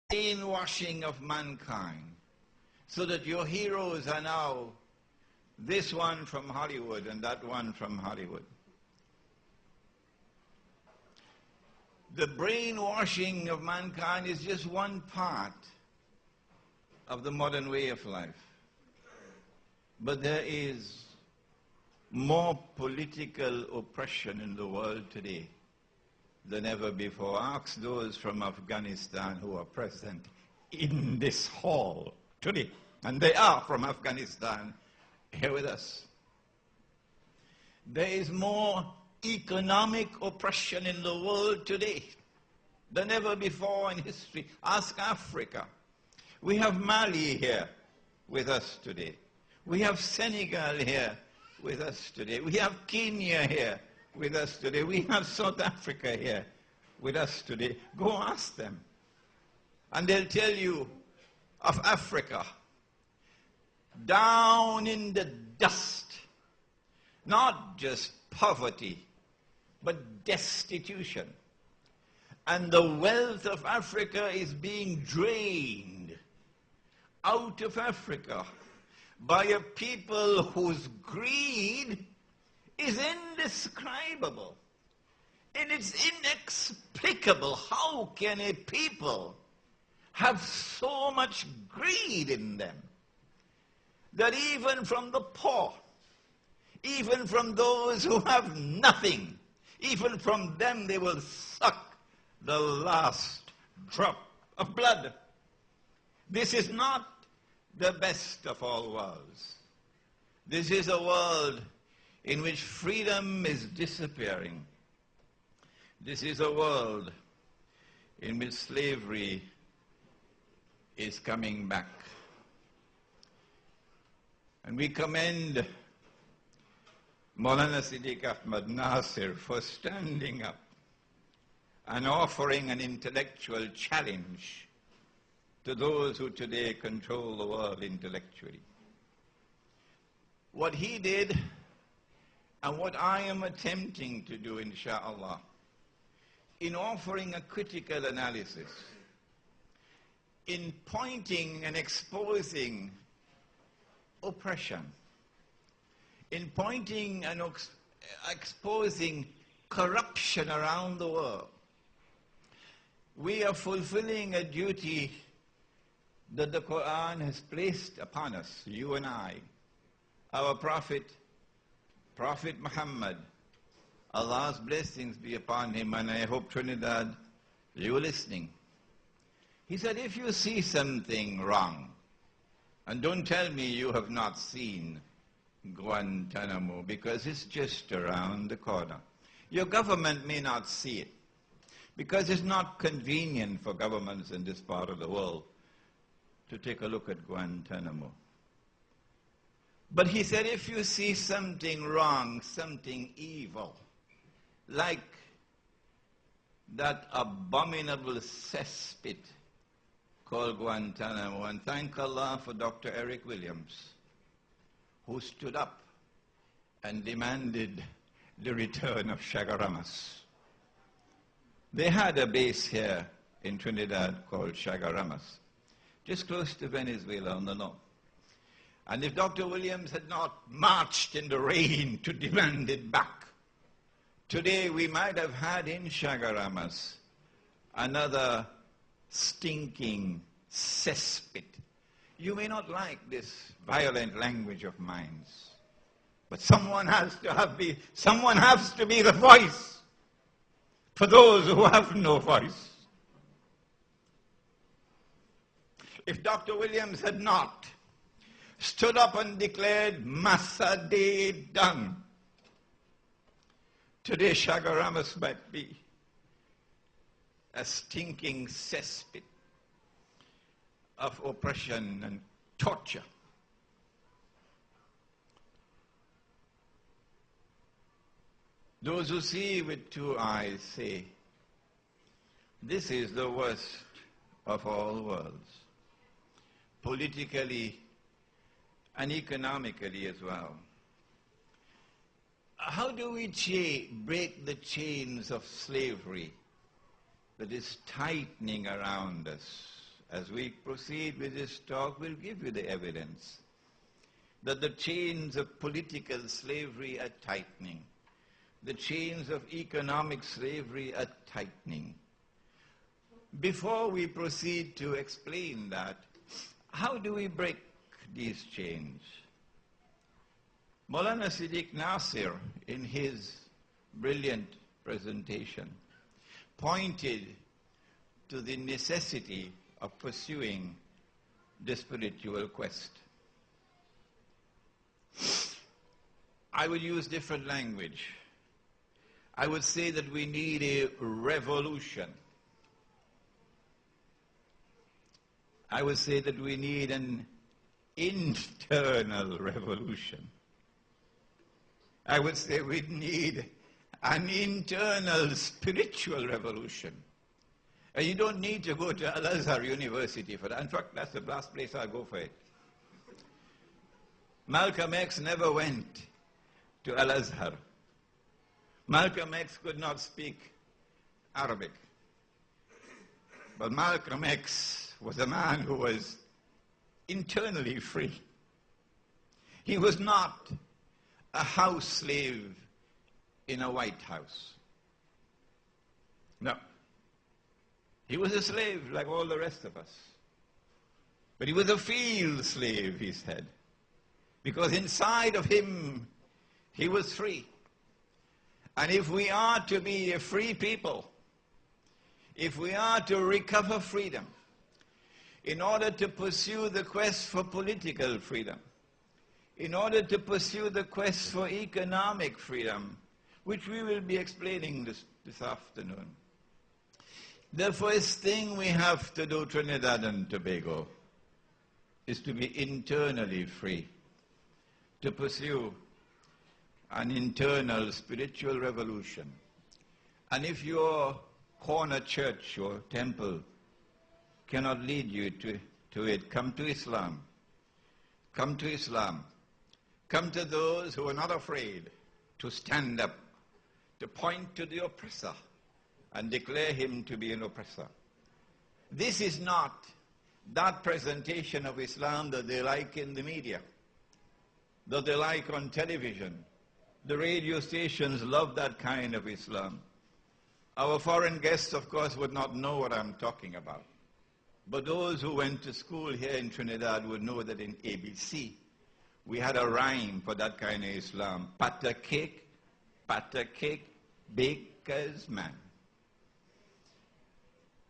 brainwashing of mankind, so that your heroes are now this one from Hollywood and that one from Hollywood. The brainwashing of mankind is just one part of the modern way of life. But there is more political oppression in the world today than ever before. Ask those from Afghanistan who are present in this hall today. And they are from Afghanistan here with us. There is more economic oppression in the world today than ever before in history. Ask Africa. We have Mali here with us today. We have Senegal here with us today. We have Kenya here with us today. We have South Africa here with us today. Go ask them. And they'll tell you of Africa, down in the dust, not just poverty, but destitution. And the wealth of Africa is being drained out of Africa by a people whose greed is indescribable. And it's inexplicable. How can a people have so much greed in them that even from the poor, even from those who have nothing, even from them they will suck the last drop of blood? This is not the best of all worlds. This is a world in which freedom is disappearing. This is a world in which slavery is coming back. And we commend Maulana Siddiq Ahmad Nasir for standing up and offering an intellectual challenge to those who today control the world intellectually. What he did and what I am attempting to do, insha'Allah, in offering a critical analysis, in pointing and exposing oppression, in pointing and exposing corruption around the world, we are fulfilling a duty that the Quran has placed upon us, you and I. Our Prophet Muhammad, Allah's blessings be upon him, and I hope, Trinidad, you're listening. He said, if you see something wrong, and don't tell me you have not seen Guantanamo, because it's just around the corner. Your government may not see it, because it's not convenient for governments in this part of the world to take a look at Guantanamo. But he said, if you see something wrong, something evil, like that abominable cesspit called Guantanamo, and thank Allah for Dr. Eric Williams, who stood up and demanded the return of Shagaramas. They had a base here in Trinidad called Shagaramas, just close to Venezuela on the north. And if Dr. Williams had not marched in the rain to demand it back, today we might have had in Shagaramas another stinking cesspit. You may not like this violent language of mine, but someone has to be the voice for those who have no voice. If Dr. Williams had not stood up and declared Massa Day done, today Shagaramas might be a stinking cesspit of oppression and torture. Those who see with two eyes say, this is the worst of all worlds, politically and economically as well. How do we break the chains of slavery that is tightening around us as we proceed with this talk, we'll give you the evidence that the chains of political slavery are tightening. The chains of economic slavery are tightening. Before we proceed to explain that, how do we break these chains? Maulana Siddiq Nasir, in his brilliant presentation, pointed to the necessity of pursuing the spiritual quest. I would use different language. I would say that we need a revolution. I would say that we need an internal revolution. I would say we need an internal spiritual revolution. And you don't need to go to Al-Azhar University for that. In fact, that's the last place I'll go for it. Malcolm X never went to Al-Azhar. Malcolm X could not speak Arabic. But Malcolm X was a man who was internally free. He was not a house slave in a White House. No. He was a slave like all the rest of us. But he was a field slave, he said. Because inside of him, he was free. And if we are to be a free people, if we are to recover freedom, in order to pursue the quest for political freedom, in order to pursue the quest for economic freedom, which we will be explaining this afternoon, the first thing we have to do, Trinidad and Tobago, is to be internally free, to pursue an internal spiritual revolution. And if your corner church or temple cannot lead you to it, come to Islam. Come to Islam. Come to those who are not afraid to stand up, to point to the oppressor and declare him to be an oppressor. This is not that presentation of Islam that they like in the media, that they like on television. The radio stations love that kind of Islam. Our foreign guests, of course, would not know what I'm talking about. But those who went to school here in Trinidad would know that in ABC, we had a rhyme for that kind of Islam. Pata cake, baker's man.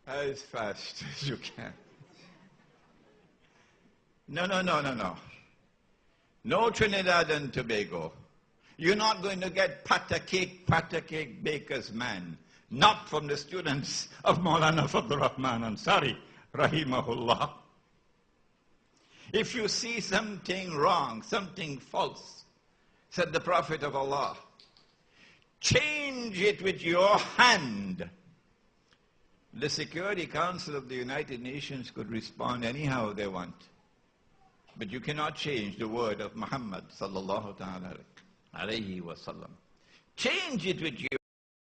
As fast as you can. No. No Trinidad and Tobago. You're not going to get pata cake, baker's man. Not from the students of Maulana Fadl Rahman Ansari, rahimahullah. If you see something wrong, something false, said the Prophet of Allah, change it with your hand. The Security Council of the United Nations could respond anyhow they want. But you cannot change the word of Muhammad sallallahu ta'ala alayhi wa sallam. Change it with